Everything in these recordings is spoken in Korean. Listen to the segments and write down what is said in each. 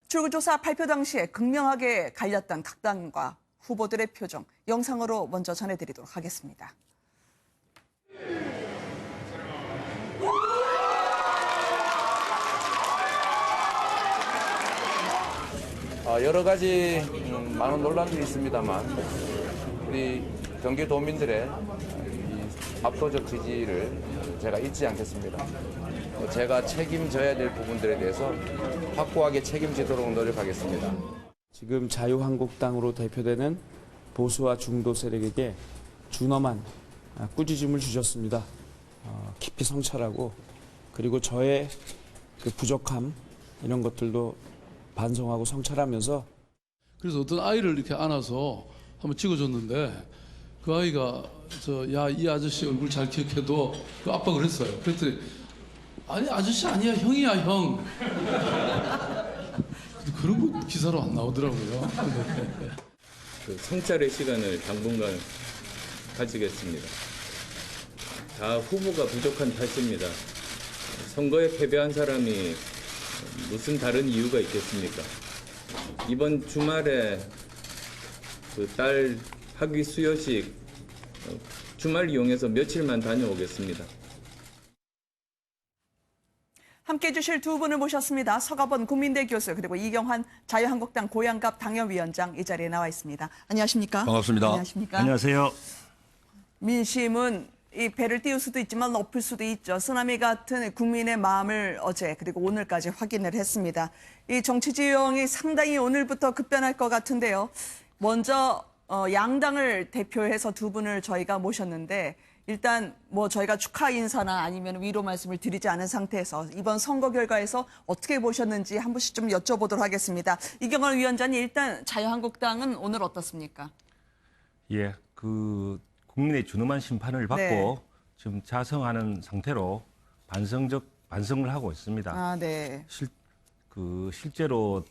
출구조사 발표 당시에 극명하게 갈렸던 각 당과 후보들의 표정, 영상으로 먼저 전해드리도록 하겠습니다. 여러 가지 많은 논란들이 있습니다만 우리 경기도민들의 압도적 지지를 제가 잊지 않겠습니다. 제가 책임져야 될 부분들에 대해서 확고하게 책임지도록 노력하겠습니다. 지금 자유한국당으로 대표되는 보수와 중도 세력에게 준엄한 꾸짖음을 주셨습니다. 깊이 성찰하고 그리고 저의 그 부족함 이런 것들도 반성하고 성찰하면서 그래서 어떤 아이를 이렇게 안아서 한번 찍어줬는데 그 아이가 야, 이 아저씨 얼굴 잘 기억해도 그 아빠가 그랬어요. 그랬더니 아니 아저씨 아니야 형이야 형. 그런 거 기사로 안 나오더라고요. 그 성찰의 시간을 당분간 가지겠습니다. 다 후보가 부족한 탓입니다. 선거에 패배한 사람이 무슨 다른 이유가 있겠습니까? 이번 주말에 그 딸 학위 수여식 주말 이용해서 며칠만 다녀오겠습니다. 함께해 주실 두 분을 모셨습니다. 서가번 국민대 교수 그리고 이경환 자유한국당 고양갑 당협위원장 이 자리에 나와 있습니다. 안녕하십니까? 반갑습니다. 안녕하십니까? 안녕하세요. 민심은 이 배를 띄울 수도 있지만 높을 수도 있죠. 쓰나미 같은 국민의 마음을 어제 그리고 오늘까지 확인을 했습니다. 이 정치 지형이 상당히 오늘부터 급변할 것 같은데요. 먼저 양당을 대표해서 두 분을 저희가 모셨는데 일단 뭐 저희가 축하 인사나 아니면 위로 말씀을 드리지 않은 상태에서 이번 선거 결과에서 어떻게 보셨는지 한 분씩 좀 여쭤보도록 하겠습니다. 이경환 위원장님, 일단 자유한국당은 오늘 어떻습니까? 예, 국민의 준엄한 심판을 받고 네. 지금 자성하는 상태로 반성을 하고 있습니다. 아, 네. 실제로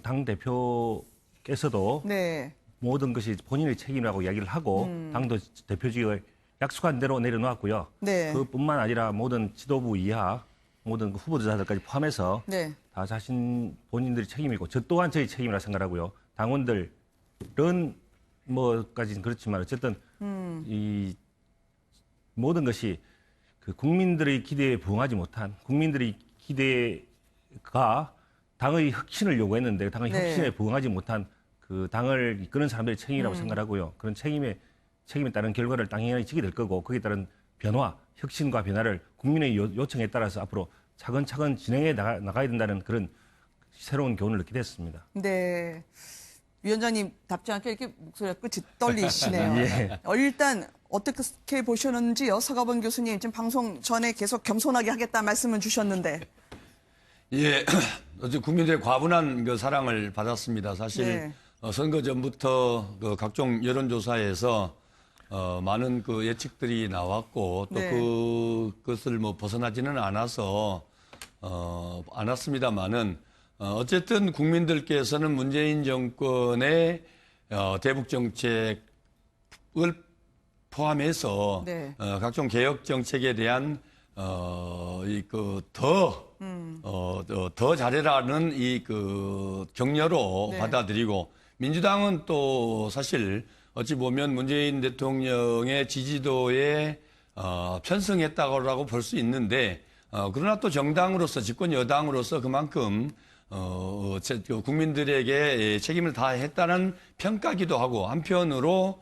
당 대표께서도 네. 모든 것이 본인의 책임이라고 이야기를 하고 당도 대표직을 약속한 대로 내려놓았고요. 네. 그뿐만 아니라 모든 지도부 이하 모든 후보자들까지 포함해서 네. 다 본인들이 책임이고 저 또한 저희 책임이라 생각하고요. 당원들은 뭐까지는 그렇지만 어쨌든 이 모든 것이 그 국민들의 기대에 부응하지 못한 국민들의 기대가 당의 혁신을 요구했는데 당의 네. 혁신에 부응하지 못한 그 당을 이끄는 사람들의 책임이라고 생각하고요. 그런 책임에 따른 결과를 당연히 지게 될 거고 거기에 따른 변화, 혁신과 변화를 국민의 요청에 따라서 앞으로 차근차근 진행해 나가야 된다는 그런 새로운 교훈을 얻게 됐습니다. 네. 위원장님 답지 않게 이렇게 목소리가 끝이 떨리시네요. 예. 일단 어떻게 보셨는지요? 서가번 교수님 지금 방송 전에 계속 겸손하게 하겠다 말씀을 주셨는데. 예, 어제 국민들의 과분한 그 사랑을 받았습니다. 사실 네. 선거 전부터 그 각종 여론조사에서 많은 그 예측들이 나왔고 또 네. 그것을 뭐 벗어나지는 않았습니다만은 어쨌든 국민들께서는 문재인 정권의 대북 정책을 포함해서 네. 각종 개혁 정책에 대한 더 잘해라는 격려로 네. 받아들이고 민주당은 또 사실 어찌 보면 문재인 대통령의 지지도에 편승했다고 볼 수 있는데 그러나 또 정당으로서 집권 여당으로서 그만큼 국민들에게 책임을 다했다는 평가기도 하고 한편으로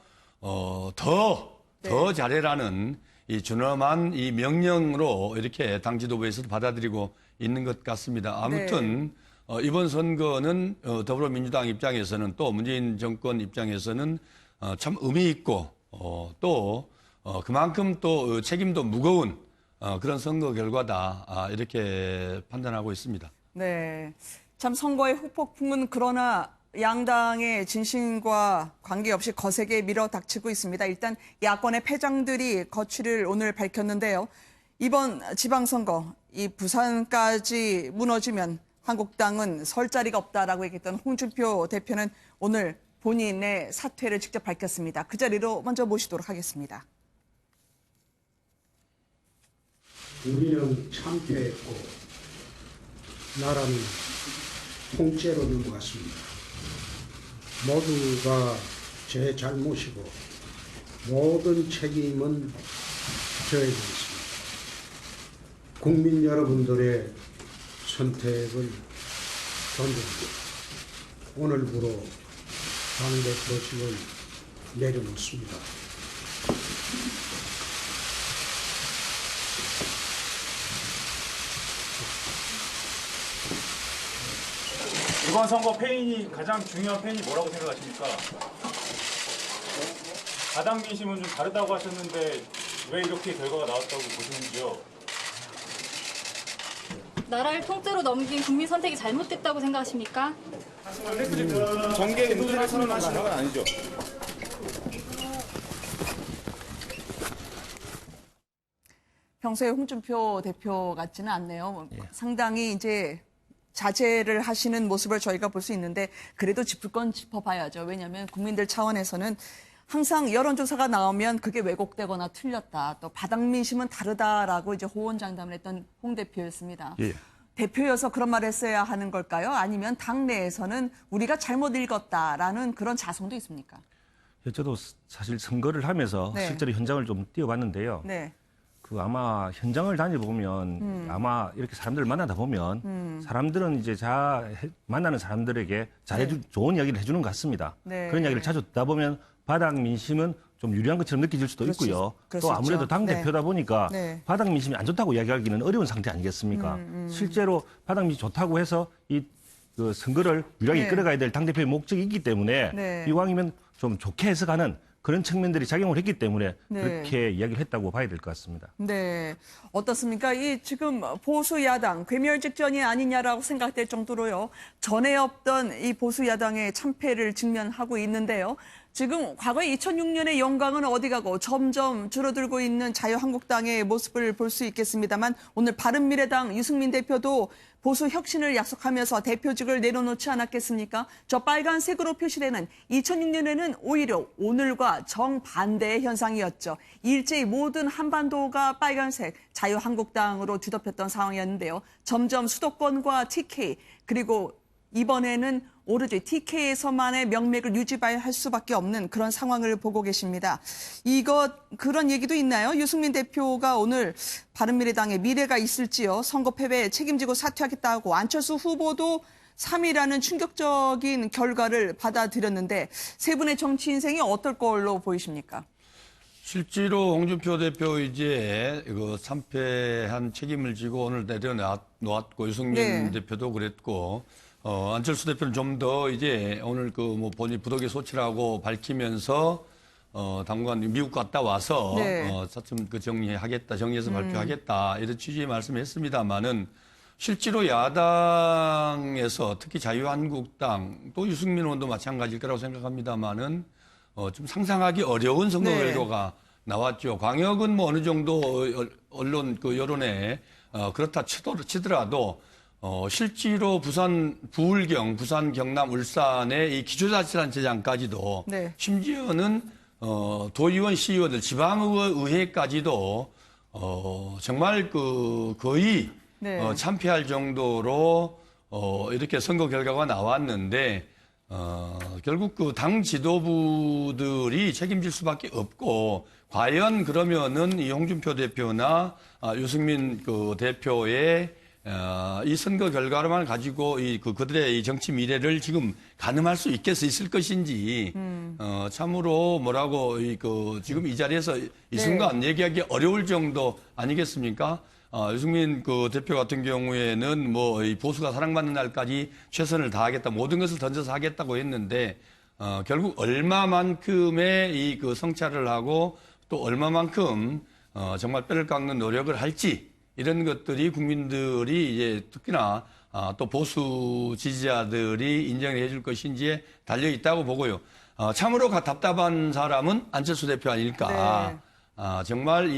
더 잘해라는 이 준엄한 이 명령으로 이렇게 당 지도부에서도 받아들이고 있는 것 같습니다. 아무튼 이번 선거는 더불어민주당 입장에서는 또 문재인 정권 입장에서는 참 의미 있고 또 그만큼 또 책임도 무거운 그런 선거 결과다 이렇게 판단하고 있습니다. 네. 참 선거의 후폭풍은 그러나 양당의 진심과 관계없이 거세게 밀어닥치고 있습니다. 일단 야권의 패장들이 거취를 오늘 밝혔는데요. 이번 지방선거, 이 부산까지 무너지면 한국당은 설 자리가 없다라고 얘기했던 홍준표 대표는 오늘 본인의 사퇴를 직접 밝혔습니다. 그 자리로 먼저 모시도록 하겠습니다. 우리는 참패했고 나라는 통째로 넘어갔습니다. 모두가 제 잘못이고 모든 책임은 저에게 있습니다. 국민 여러분들의 선택을 존중합니다. 오늘부로 당대표직을 내려놓습니다. 이번 선거 패인이 가장 중요한 패인이 뭐라고 생각하십니까? 가당 민심은 좀 다르다고 하셨는데 왜 이렇게 결과가 나왔다고 보시는지요? 나라를 통째로 넘긴 국민 선택이 잘못됐다고 생각하십니까? 정계 은퇴를 선언하시는 건 아니죠? 평소에 홍준표 대표 같지는 않네요. 상당히 이제 자제를 하시는 모습을 저희가 볼 수 있는데 그래도 짚을 건 짚어봐야죠. 왜냐하면 국민들 차원에서는 항상 여론조사가 나오면 그게 왜곡되거나 틀렸다. 또 바닥 민심은 다르다라고 이제 호언장담을 했던 홍 대표였습니다. 예. 대표여서 그런 말을 했어야 하는 걸까요? 아니면 당내에서는 우리가 잘못 읽었다라는 그런 자성도 있습니까? 저도 사실 선거를 하면서 네. 실제로 현장을 좀 뛰어봤는데요. 네. 그 아마 현장을 다녀보면 아마 이렇게 사람들을 만나다 보면 사람들은 이제 만나는 사람들에게 좋은 이야기를 해주는 것 같습니다. 네. 그런 이야기를 자주 듣다 보면 바닥 민심은 좀 유리한 것처럼 느껴질 수도 있고요. 그럴 또 수 아무래도 있죠. 당대표다 보니까 네. 바닥 민심이 안 좋다고 이야기하기는 어려운 상태 아니겠습니까? 실제로 바닥 민심이 좋다고 해서 그 선거를 유리하게 네. 끌어가야 될 당대표의 목적이 있기 때문에 네. 이왕이면 좀 좋게 해석하는 그런 측면들이 작용을 했기 때문에 네. 그렇게 이야기를 했다고 봐야 될 것 같습니다. 네. 어떻습니까? 이 지금 보수 야당 괴멸 직전이 아니냐라고 생각될 정도로요. 전에 없던 이 보수 야당의 참패를 직면하고 있는데요. 지금 과거에 2006년의 영광은 어디 가고 점점 줄어들고 있는 자유한국당의 모습을 볼 수 있겠습니다만 오늘 바른미래당 유승민 대표도 보수 혁신을 약속하면서 대표직을 내려놓지 않았겠습니까? 저 빨간색으로 표시되는 2006년에는 오히려 오늘과 정반대의 현상이었죠. 일제히 모든 한반도가 빨간색 자유한국당으로 뒤덮였던 상황이었는데요. 점점 수도권과 TK 그리고 이번에는 오로지 TK에서만의 명맥을 유지할 수밖에 없는 그런 상황을 보고 계십니다. 그런 얘기도 있나요? 유승민 대표가 오늘 바른미래당에 미래가 있을지요? 선거 패배에 책임지고 사퇴하겠다고 안철수 후보도 3위라는 충격적인 결과를 받아들였는데 세 분의 정치 인생이 어떨 걸로 보이십니까? 실제로 홍준표 대표 이제 그 참패한 책임을 지고 오늘 내려놓았고 유승민 네. 대표도 그랬고 안철수 대표는 좀 더 이제 오늘 본인 부득이 소치라고 밝히면서 당분간 미국 갔다 와서 네. 차츰 정리해서 발표하겠다 이런 취지의 말씀했습니다만은 실제로 야당에서 특히 자유한국당 또 유승민 의원도 마찬가지일 거라고 생각합니다만은 좀 상상하기 어려운 선거 네. 결과가 나왔죠. 광역은 뭐 어느 정도 언론 여론에 그렇다 치더라도 실제로 부울경, 부산, 경남, 울산의 이 기초자치단체장까지도 네. 심지어는 도의원, 시의원들, 지방의회까지도 정말 거의 네. 참패할 정도로 이렇게 선거 결과가 나왔는데 결국 그 당 지도부들이 책임질 수밖에 없고 과연 그러면은 이 홍준표 대표나 유승민 대표의 이 선거 결과만 가지고 그들의 이 정치 미래를 지금 가늠할 수 있을 것인지 참으로 지금 이 자리에서 이 순간 얘기하기 어려울 정도 아니겠습니까? 유승민 대표 같은 경우에는 이 보수가 사랑받는 날까지 최선을 다하겠다, 모든 것을 던져서 하겠다고 했는데 결국 얼마만큼의 성찰을 하고 또 얼마만큼 정말 뼈를 깎는 노력을 할지. 이런 것들이 국민들이 이제 특히나 또 보수 지지자들이 인정을 해줄 것인지에 달려 있다고 보고요. 참으로 답답한 사람은 안철수 대표 아닐까. 네. 정말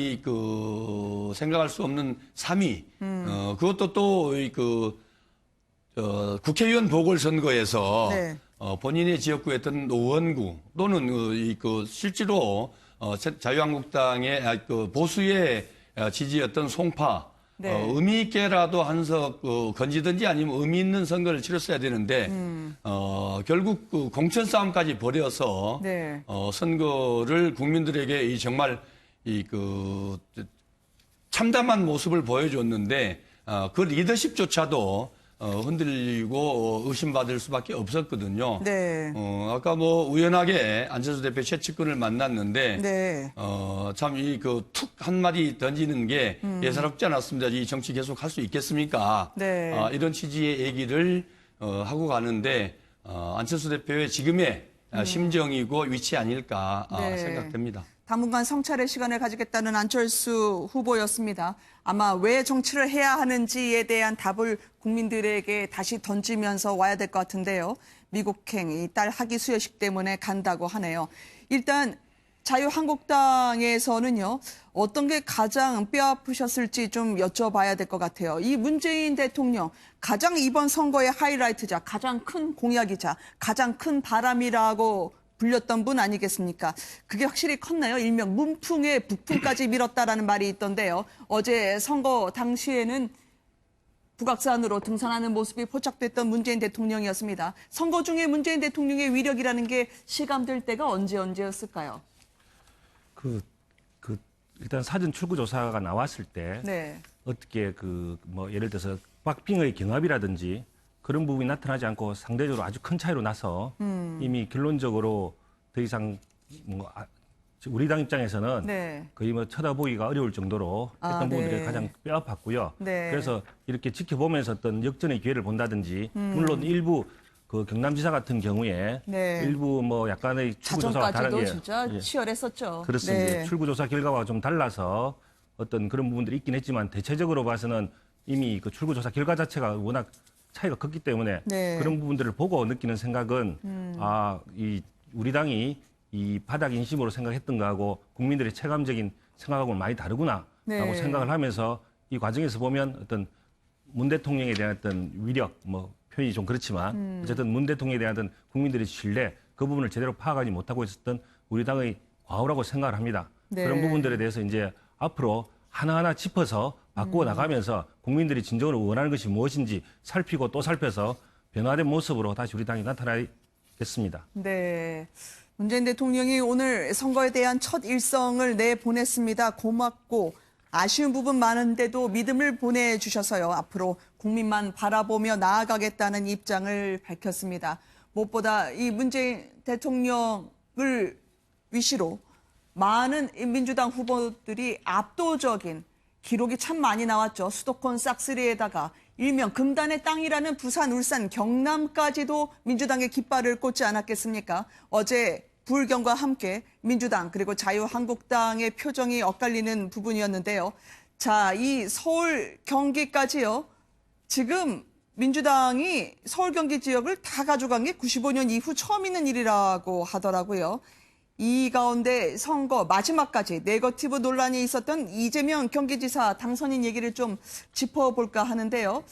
생각할 수 없는 3위. 그것도 또 국회의원 보궐선거에서 네. 본인의 지역구에 있던 노원구 또는 실제로 자유한국당의 보수의 지지였던 송파 네. 의미 있게라도 한석 건지든지 아니면 의미 있는 선거를 치렀어야 되는데 결국 그 공천 싸움까지 벌여서 네. 선거를 국민들에게 이 정말 그 참담한 모습을 보여줬는데 그 리더십조차도 흔들리고 의심받을 수밖에 없었거든요. 네. 아까 뭐 우연하게 안철수 대표 최측근을 만났는데 네. 참 이 그 툭 한마디 던지는 게 예사롭지 않았습니다. 이 정치 계속 할 수 있겠습니까? 네. 이런 취지의 얘기를 하고 가는데 안철수 대표의 지금의 심정이고 위치 아닐까 네. 생각됩니다. 당분간 성찰의 시간을 가지겠다는 안철수 후보였습니다. 아마 왜 정치를 해야 하는지에 대한 답을 국민들에게 다시 던지면서 와야 될 것 같은데요. 미국행 이 딸 학위 수여식 때문에 간다고 하네요. 일단 자유한국당에서는요. 어떤 게 가장 뼈아프셨을지 좀 여쭤봐야 될 것 같아요. 이 문재인 대통령 가장 이번 선거의 하이라이트자, 가장 큰 공약이자 가장 큰 바람이라고 불렸던 분 아니겠습니까? 그게 확실히 컸나요? 일명 문풍에 북풍까지 밀었다라는 말이 있던데요. 어제 선거 당시에는 북악산으로 등산하는 모습이 포착됐던 문재인 대통령이었습니다. 선거 중에 문재인 대통령의 위력이라는 게 실감될 때가 언제였을까요? 일단 사전 출구조사가 나왔을 때 네. 어떻게 뭐 예를 들어서 박빙의 경합이라든지 그런 부분이 나타나지 않고 상대적으로 아주 큰 차이로 나서 이미 결론적으로 더 이상 뭐 우리 당 입장에서는 네. 거의 뭐 쳐다보기가 어려울 정도로 했던 부분들이 네. 가장 뼈아팠고요. 네. 그래서 이렇게 지켜보면서 어떤 역전의 기회를 본다든지 물론 일부 그 경남지사 같은 경우에 네. 일부 뭐 약간의 출구조사와 자정까지도 다른 진짜 치열했었죠. 그렇습니다. 네. 출구조사 결과와 좀 달라서 어떤 그런 부분들이 있긴 했지만 대체적으로 봐서는 이미 그 출구조사 결과 자체가 워낙 차이가 컸기 때문에 네. 그런 부분들을 보고 느끼는 생각은 이 우리 당이 이 바닥 인심으로 생각했던 거하고 국민들의 체감적인 생각하고는 많이 다르구나라고 네. 생각을 하면서 이 과정에서 보면 어떤 문 대통령에 대한 어떤 위력 뭐 표현이 좀 그렇지만 어쨌든 문 대통령에 대한 어떤 국민들의 신뢰 그 부분을 제대로 파악하지 못하고 있었던 우리 당의 과오라고 생각을 합니다. 네. 그런 부분들에 대해서 이제 앞으로 하나하나 짚어서 바꾸어 나가면서 국민들이 진정으로 원하는 것이 무엇인지 살피고 또 살펴서 변화된 모습으로 다시 우리 당이 나타나겠습니다. 네. 문재인 대통령이 오늘 선거에 대한 첫 일성을 내보냈습니다. 고맙고 아쉬운 부분 많은데도 믿음을 보내주셔서요. 앞으로 국민만 바라보며 나아가겠다는 입장을 밝혔습니다. 무엇보다 이 문재인 대통령을 위시로 많은 민주당 후보들이 압도적인 기록이 참 많이 나왔죠. 수도권 싹쓸이에다가 일명 금단의 땅이라는 부산, 울산, 경남까지도 민주당의 깃발을 꽂지 않았겠습니까? 어제 불경과 함께 민주당 그리고 자유한국당의 표정이 엇갈리는 부분이었는데요. 자, 이 서울, 경기까지요. 지금 민주당이 서울, 경기 지역을 다 가져간 게 95년 이후 처음 있는 일이라고 하더라고요. 이 가운데 선거 마지막까지 네거티브 논란이 있었던 이재명 경기지사 당선인 얘기를 좀 짚어볼까 하는데요.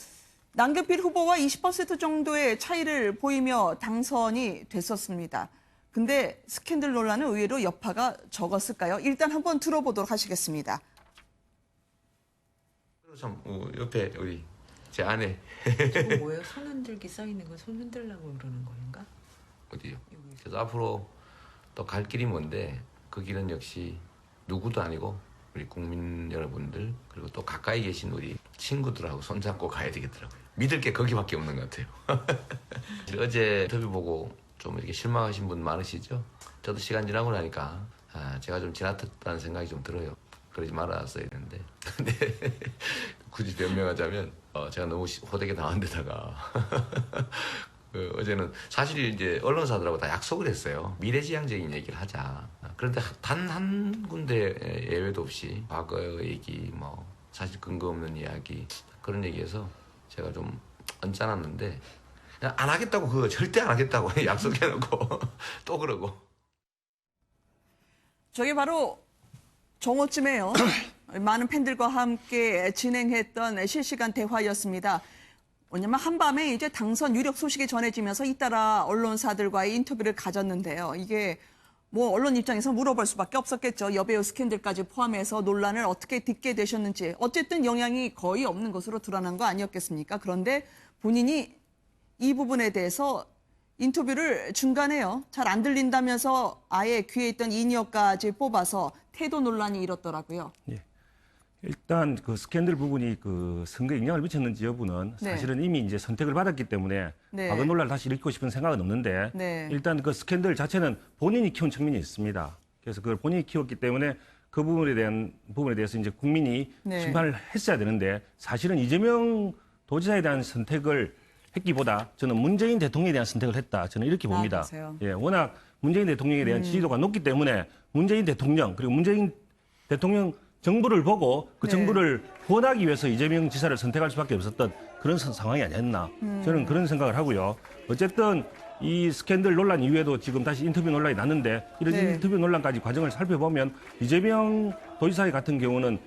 남경필 후보와 20% 정도의 차이를 보이며 당선이 됐었습니다. 근데 스캔들 논란은 의외로 여파가 적었을까요? 일단 한번 들어보도록 하시겠습니다. 참 옆에 우리 제 아내 저거 뭐예요? 손 흔들기 써 있는 거 손 흔들라고 그러는 건가? 어디요? 그래서 앞으로 또 갈 길이 뭔데 그 길은 역시 누구도 아니고 우리 국민 여러분들 그리고 또 가까이 계신 우리 친구들하고 손잡고 가야 되겠더라고요. 믿을 게 거기밖에 없는 것 같아요. 어제 인터뷰 보고 좀 이렇게 실망하신 분 많으시죠? 저도 시간 지나고 나니까 제가 좀 지나쳤다는 생각이 좀 들어요. 그러지 말았어야 되는데 근데 굳이 변명하자면 제가 너무 호되게 당한 데다가 어제는 사실 이제 언론사들하고 다 약속을 했어요. 미래지향적인 얘기를 하자. 그런데 단 한 군데 예외도 없이 과거 얘기, 뭐 사실 근거 없는 이야기 그런 얘기해서 제가 좀 언짢았는데 그냥 안 하겠다고 그거 절대 안 하겠다고 약속해놓고 또 그러고. 저게 바로 정오쯤에요. 많은 팬들과 함께 진행했던 실시간 대화였습니다. 뭐냐면 한밤에 이제 당선 유력 소식이 전해지면서 잇따라 언론사들과의 인터뷰를 가졌는데요. 이게 뭐 언론 입장에서 물어볼 수밖에 없었겠죠. 여배우 스캔들까지 포함해서 논란을 어떻게 딛게 되셨는지. 어쨌든 영향이 거의 없는 것으로 드러난 거 아니었겠습니까? 그런데 본인이 이 부분에 대해서 인터뷰를 중간에요. 잘 안 들린다면서 아예 귀에 있던 인이어까지 뽑아서 태도 논란이 일었더라고요. 예. 일단 그 스캔들 부분이 그 선거에 영향을 미쳤는지 여부는 네. 사실은 이미 이제 선택을 받았기 때문에 네. 과거 논란을 다시 일으키고 싶은 생각은 없는데 네. 일단 그 스캔들 자체는 본인이 키운 측면이 있습니다. 그래서 그걸 본인이 키웠기 때문에 그 부분에 대해서 이제 국민이 네. 심판을 했어야 되는데 사실은 이재명 도지사에 대한 선택을 했기보다 저는 문재인 대통령에 대한 선택을 했다. 저는 이렇게 봅니다. 그러세요? 예, 워낙 문재인 대통령에 대한 지지도가 높기 때문에 문재인 대통령 그리고 문재인 대통령 정부를 보고 그 네. 정부를 후원하기 위해서 이재명 지사를 선택할 수밖에 없었던 그런 상황이 아니었나. 저는 그런 생각을 하고요. 어쨌든 이 스캔들 논란 이후에도 지금 다시 인터뷰 논란이 났는데 이런 네. 인터뷰 논란까지 과정을 살펴보면 이재명 도지사 같은 경우는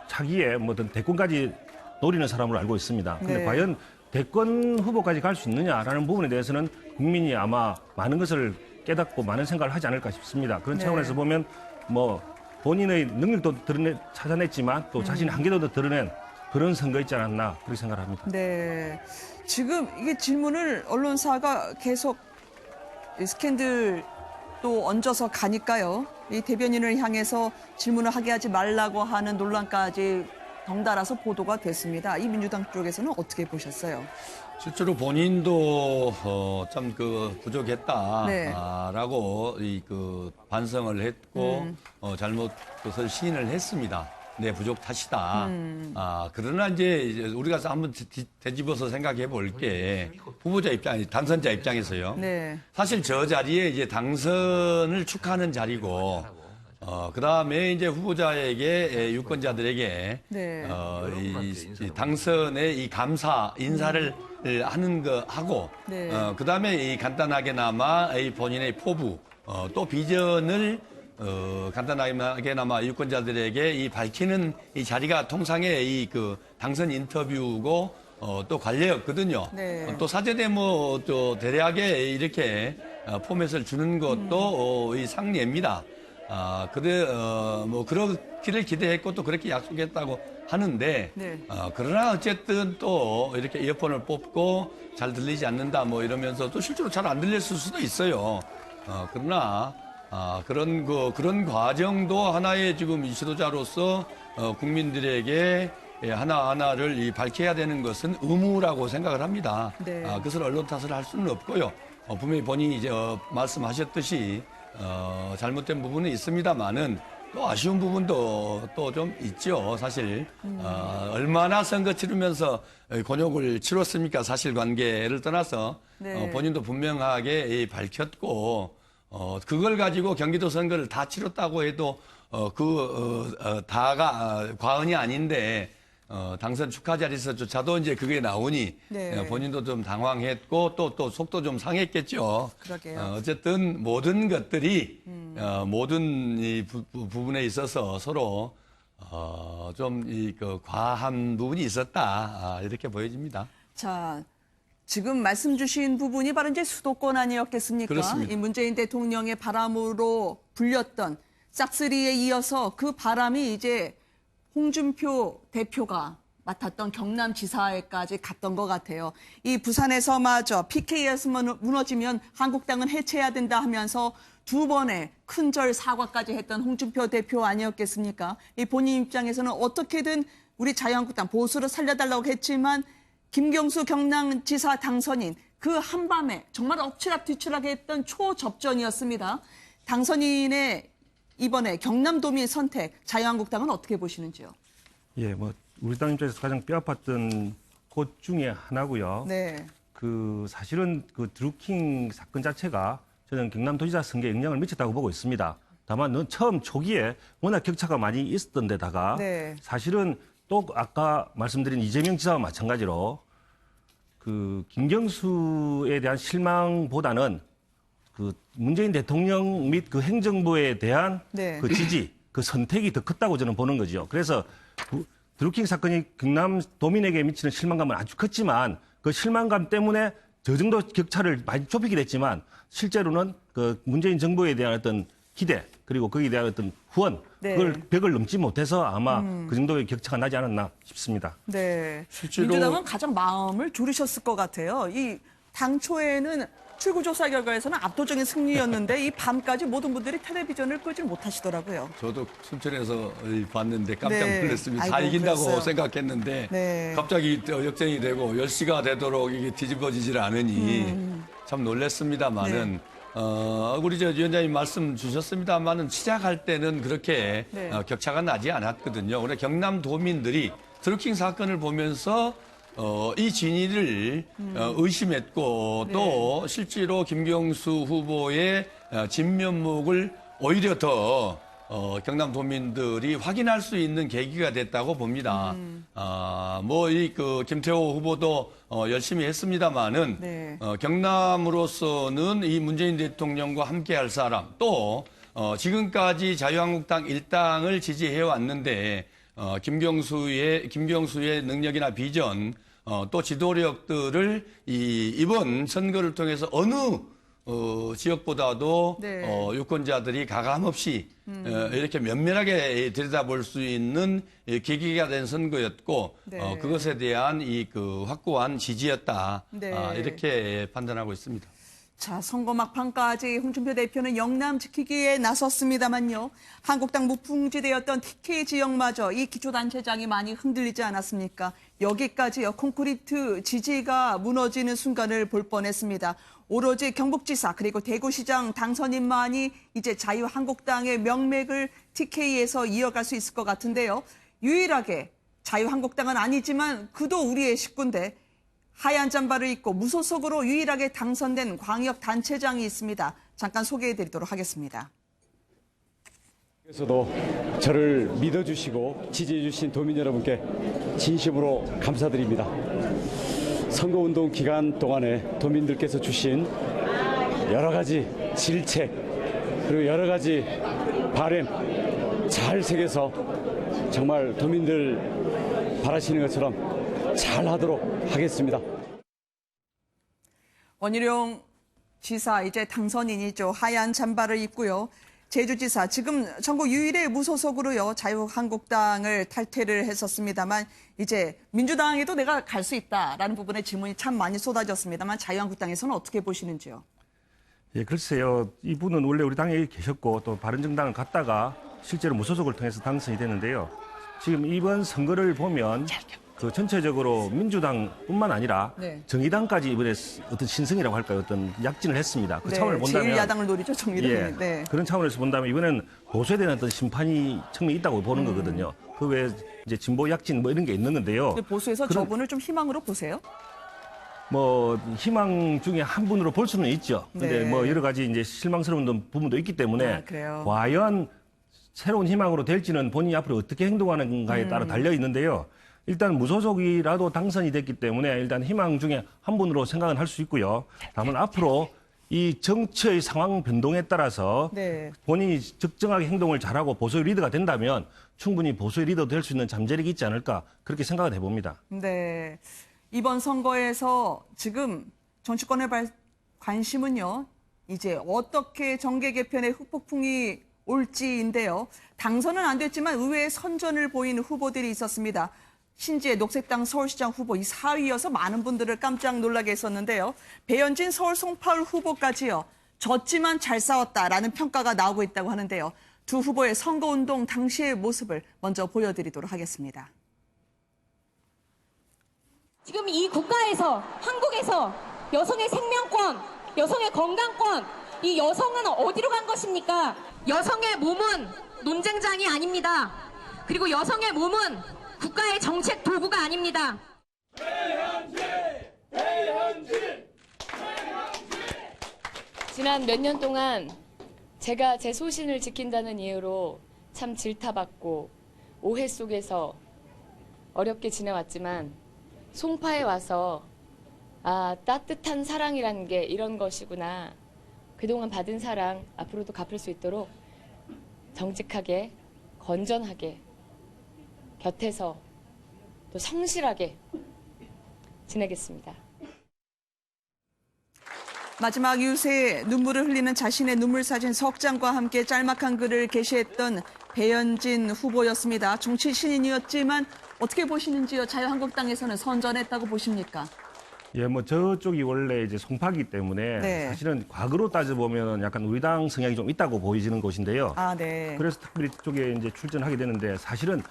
차기에 뭐 어떤 대권까지 노리는 사람으로 알고 있습니다. 근데 네. 과연 대권 후보까지 갈 수 있느냐라는 부분에 대해서는 국민이 아마 많은 것을 깨닫고 많은 생각을 하지 않을까 싶습니다. 그런 네. 차원에서 보면 뭐 본인의 능력도 찾아냈지만 또 자신의 한계도 드러낸 그런 선거였지 않았나 그렇게 생각을 합니다. 네. 지금 이게 질문을 언론사가 계속 이 스캔들 또 얹어서 가니까요. 이 대변인을 향해서 질문을 하게 하지 말라고 하는 논란까지 덩달아서 보도가 됐습니다. 이 민주당 쪽에서는 어떻게 보셨어요? 실제로 본인도 참 그 네. 부족했다라고 그 반성을 했고 잘못 그것을 시인을 했습니다. 네, 부족 탓이다. 그러나 이제 우리가 한번 되짚어서 생각해 볼 게 후보자 입장, 당선자 입장에서요. 네. 사실 저 자리에 이제 당선을 축하하는 자리고 그 다음에 이제 후보자에게 유권자들에게 네. 이 당선의 이 감사 인사를 하는 거 하고 네. 그 다음에 이 간단하게나마 이 본인의 포부 또 비전을 간단하게나마 유권자들에게 이 밝히는 이 자리가 통상의 이 그 당선 인터뷰고 또 관례였거든요. 네. 또 사전에 뭐 또 대략에 이렇게 포맷을 주는 것도 이 상례입니다. 뭐 그렇기를 기대했고 또 그렇게 약속했다고 하는데 네. 그러나 어쨌든 또 이렇게 이어폰을 뽑고 잘 들리지 않는다 뭐 이러면서 또 실제로 잘 안 들렸을 수도 있어요. 그러나 그런 과정도 하나의 지금 이 지도자로서 국민들에게 하나하나를 밝혀야 되는 것은 의무라고 생각을 합니다. 네. 그것을 언론 탓을 할 수는 없고요. 분명히 본인이 이제 말씀하셨듯이 잘못된 부분은 있습니다만은 또 아쉬운 부분도 또 좀 있죠. 사실 얼마나 선거 치르면서 곤욕을 치렀습니까? 사실관계를 떠나서 네. 본인도 분명하게 밝혔고 그걸 가지고 경기도 선거를 다 치렀다고 해도 다가 과언이 아닌데 당선 축하 자리에서조차도 이제 그게 나오니 네. 본인도 좀 당황했고 또 속도 좀 상했겠죠. 그러게요. 어쨌든 모든 것들이 모든 이 부분에 있어서 서로 좀 그 과한 부분이 있었다 이렇게 보여집니다. 자, 지금 말씀 주신 부분이 바로 이제 수도권 아니었겠습니까? 그렇습니다. 이 문재인 대통령의 바람으로 불렸던 싹쓸이에 이어서 그 바람이 이제 홍준표 대표가 맡았던 경남지사에까지 갔던 것 같아요. 이 부산에서마저 PK에서 무너지면 한국당은 해체해야 된다 하면서 두 번의 큰절 사과까지 했던 홍준표 대표 아니었겠습니까? 이 본인 입장에서는 어떻게든 우리 자유한국당 보수를 살려달라고 했지만 김경수 경남지사 당선인 그 한밤에 정말 엎치락뒤치락 했던 초접전이었습니다. 당선인의 이번에 경남도민 선택, 자유한국당은 어떻게 보시는지요? 예, 뭐 우리 당 입장에서 가장 뼈아팠던 곳 중에 하나고요. 네. 그 사실은 그 드루킹 사건 자체가 저는 경남도지사 선거에 영향을 미쳤다고 보고 있습니다. 다만 처음 초기에 워낙 격차가 많이 있었던 데다가 네. 사실은 또 아까 말씀드린 이재명 지사와 마찬가지로 그 김경수에 대한 실망보다는 그 문재인 대통령 및 그 행정부에 대한 네. 그 지지, 그 선택이 더 컸다고 저는 보는 거죠. 그래서 드루킹 사건이 경남 도민에게 미치는 실망감은 아주 컸지만 그 실망감 때문에 저 정도 격차를 많이 좁히게 됐지만 실제로는 그 문재인 정부에 대한 어떤 기대 그리고 거기에 대한 어떤 후원 네. 그걸 벽을 넘지 못해서 아마 그 정도의 격차가 나지 않았나 싶습니다. 네. 실제로- 민주당은 가장 마음을 졸이셨을 것 같아요. 이 당초에는 출구조사 결과에서는 압도적인 승리였는데 이 밤까지 모든 분들이 텔레비전을 끄질 못하시더라고요. 저도 순천에서 봤는데 깜짝 네. 놀랐습니다. 다 아이고, 이긴다고 그랬어요. 생각했는데 네. 갑자기 역전이 되고 10시가 되도록 이게 뒤집어지질 않으니 참 놀랐습니다만은 우리 저 위원장님 말씀 주셨습니다만은 시작할 때는 그렇게 네. 격차가 나지 않았거든요. 그래 경남도민들이 드루킹 사건을 보면서 이 진위를 의심했고 또 실제로 김경수 후보의 진면목을 오히려 더 경남도민들이 확인할 수 있는 계기가 됐다고 봅니다. 김태호 후보도 열심히 했습니다만은 네. 경남으로서는 이 문재인 대통령과 함께할 사람 또 지금까지 자유한국당 일당을 지지해 왔는데 김경수의 능력이나 비전 또 지도력들을 이번 선거를 통해서 어느 지역보다도 네. 유권자들이 가감없이 이렇게 면밀하게 들여다볼 수 있는 계기가 된 선거였고 네. 그것에 대한 확고한 지지였다. 네. 이렇게 판단하고 있습니다. 자, 선거 막판까지 홍준표 대표는 영남 지키기에 나섰습니다만요. 한국당 무풍지대였던 TK 지역마저 이 기초단체장이 많이 흔들리지 않았습니까? 여기까지요. 콘크리트 지지가 무너지는 순간을 볼 뻔했습니다. 오로지 경북지사 그리고 대구시장 당선인만이 이제 자유한국당의 명맥을 TK에서 이어갈 수 있을 것 같은데요. 유일하게 자유한국당은 아니지만 그도 우리의 식구인데 하얀 잠바를 입고 무소속으로 유일하게 당선된 광역단체장이 있습니다. 잠깐 소개해드리도록 하겠습니다. 그래서도 저를 믿어주시고 지지해주신 도민 여러분께 진심으로 감사드립니다. 선거운동 기간 동안에 도민들께서 주신 여러 가지 질책 그리고 여러 가지 바람 잘 새겨서 정말 도민들 바라시는 것처럼 잘 하도록 하겠습니다. 원희룡 지사 이제 당선인이죠. 하얀 잠바를 입고요. 제주지사 지금 전국 유일의 무소속으로요. 자유한국당을 탈퇴를 했었습니다만 이제 민주당에도 내가 갈 수 있다라는 부분에 질문이 참 많이 쏟아졌습니다만 자유한국당에서는 어떻게 보시는지요? 예, 글쎄요. 이분은 원래 우리 당에 계셨고 또 바른정당을 갔다가 실제로 무소속을 통해서 당선이 됐는데요. 지금 이번 선거를 보면 그 전체적으로 민주당뿐만 아니라 네. 정의당까지 이번에 어떤 신승이라고 할까요? 어떤 약진을 했습니다. 그 네, 차원을 본다면 제1야당을 노리죠, 정의당이. 예, 네. 그런 차원에서 본다면 이번엔 보수에 대한 어떤 심판이 청이 있다고 보는 거거든요. 그 외에 이제 진보 약진 뭐 이런 게 있는 건데요. 근데 보수에서 저분을 좀 희망으로 보세요? 뭐 희망 중에 한 분으로 볼 수는 있죠. 근데 네. 뭐 여러 가지 이제 실망스러운 부분도 있기 때문에 아, 그래요? 과연 새로운 희망으로 될지는 본인이 앞으로 어떻게 행동하는가에 따라 달려 있는데요. 일단 무소속이라도 당선이 됐기 때문에 일단 희망 중에 한 분으로 생각은 할 수 있고요. 다만 앞으로 이 정치의 상황 변동에 따라서 네. 본인이 적정하게 행동을 잘하고 보수의 리더가 된다면 충분히 보수의 리더 될 수 있는 잠재력이 있지 않을까 그렇게 생각을 해봅니다. 네. 이번 선거에서 지금 정치권의 관심은요. 이제 어떻게 정계 개편의 후폭풍이 올지인데요. 당선은 안 됐지만 의외의 선전을 보이는 후보들이 있었습니다. 신지혜 녹색당 서울시장 후보 이 4위여서 많은 분들을 깜짝 놀라게 했었는데요. 배현진 서울 송파울 후보까지요. 졌지만 잘 싸웠다라는 평가가 나오고 있다고 하는데요. 두 후보의 선거운동 당시의 모습을 먼저 보여드리도록 하겠습니다. 지금 이 국가에서, 한국에서 여성의 생명권, 여성의 건강권, 이 여성은 어디로 간 것입니까? 여성의 몸은 논쟁장이 아닙니다. 그리고 여성의 몸은 국가의 정책 도구가 아닙니다. 지난 몇 년 동안 제가 제 소신을 지킨다는 이유로 참 질타받고 오해 속에서 어렵게 지내왔지만 송파에 와서 아, 따뜻한 사랑이라는 게 이런 것이구나. 그동안 받은 사랑 앞으로도 갚을 수 있도록 정직하게, 건전하게, 곁에서 또 성실하게 지내겠습니다. 마지막 유세에 눈물을 흘리는 자신의 눈물 사진 석 장과 함께 짤막한 글을 게시했던 배현진 후보였습니다. 정치 신인이었지만 어떻게 보시는지요? 자유한국당에서는 선전했다고 보십니까? 예, 뭐 저쪽이 원래 이제 송파기 때문에 네. 사실은 과거로 따져보면 약간 우리 당 성향이 좀 있다고 보이지는 곳인데요. 아, 네. 그래서 특별히 쪽에 이제 출전하게 되는데 사실은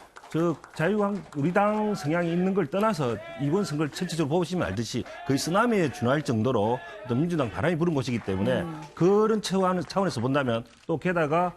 우리 당 성향이 있는 걸 떠나서 이번 선거를 전체적으로 보시면 알듯이 거의 쓰나미에 준할 정도로 어떤 민주당 바람이 부는 곳이기 때문에 그런 차원에서 본다면 또 게다가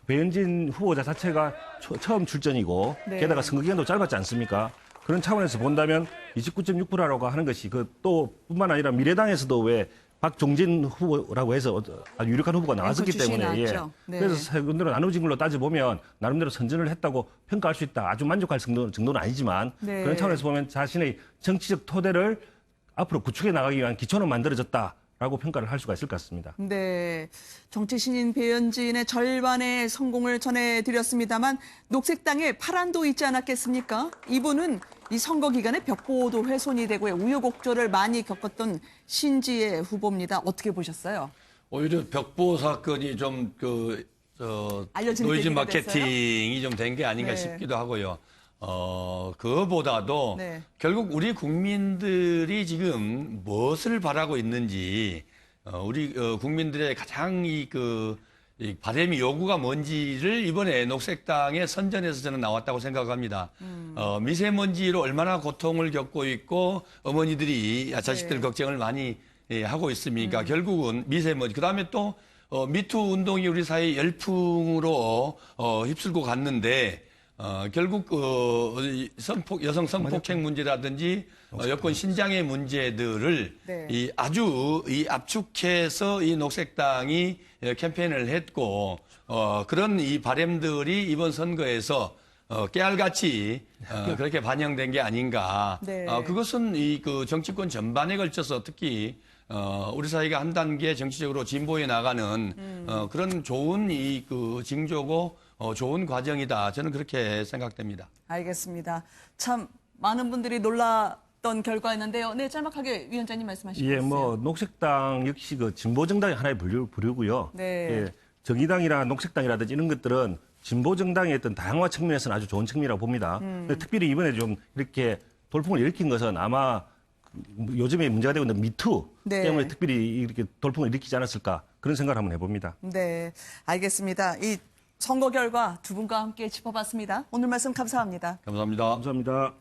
배현진 후보자 자체가 처음 출전이고 네. 게다가 선거 기간도 짧았지 않습니까? 그런 차원에서 본다면 29.6%라고 하는 것이 또 뿐만 아니라 미래당에서도 왜 박종진 후보라고 해서 아주 유력한 후보가 나왔었기 때문에 네. 그래서 세군들은 나눠진 걸로 따져보면 나름대로 선전을 했다고 평가할 수 있다. 아주 만족할 정도는 아니지만 네. 그런 차원에서 보면 자신의 정치적 토대를 앞으로 구축해 나가기 위한 기초는 만들어졌다라고 평가를 할 수가 있을 것 같습니다. 네, 정치 신인 배현진의 절반의 성공을 전해드렸습니다만 녹색당에 파란도 있지 않았겠습니까? 이분은 이 선거 기간에 벽보도 훼손이 되고 우여곡절을 많이 겪었던 신지혜 후보입니다. 어떻게 보셨어요? 오히려 벽보 사건이 좀 알려진 노이즈 계기가 마케팅이 좀 된 게 아닌가 네. 싶기도 하고요. 그거보다도 네. 결국 우리 국민들이 지금 무엇을 바라고 있는지, 우리 국민들의 가장 이 바람이 요구가 뭔지를 이번에 녹색당의 선전에서 저는 나왔다고 생각합니다. 미세먼지로 얼마나 고통을 겪고 있고 어머니들이 자식들 네. 걱정을 많이 하고 있습니까? 결국은 미세먼지. 그다음에 또 미투 운동이 우리 사회 열풍으로 휩쓸고 갔는데 결국 여성 성폭행 문제라든지 여권 신장의 문제들을 네. 아주 압축해서 이 녹색당이 캠페인을 했고 그런 이 바람들이 이번 선거에서 깨알같이 그렇게 반영된 게 아닌가. 네. 그것은 정치권 전반에 걸쳐서 특히 우리 사회가 한 단계 정치적으로 진보해 나가는 그런 좋은 징조고 좋은 과정이다. 저는 그렇게 생각됩니다. 알겠습니다. 참 많은 분들이 놀랐던 결과였는데요. 네, 짤막하게 위원장님 말씀하시겠어요? 예, 뭐 녹색당 역시 진보 정당의 하나의 부류고요. 네. 예, 정의당이나 녹색당이라든지 이런 것들은 진보 정당의 어떤 다양화 측면에서는 아주 좋은 측면이라고 봅니다. 근데 특별히 이번에 좀 이렇게 돌풍을 일으킨 것은 아마 요즘에 문제가 되고 있는 미투 네. 때문에 특별히 이렇게 돌풍을 일으키지 않았을까 그런 생각을 한번 해봅니다. 네, 알겠습니다. 이 선거 결과 두 분과 함께 짚어봤습니다. 오늘 말씀 감사합니다. 감사합니다. 감사합니다.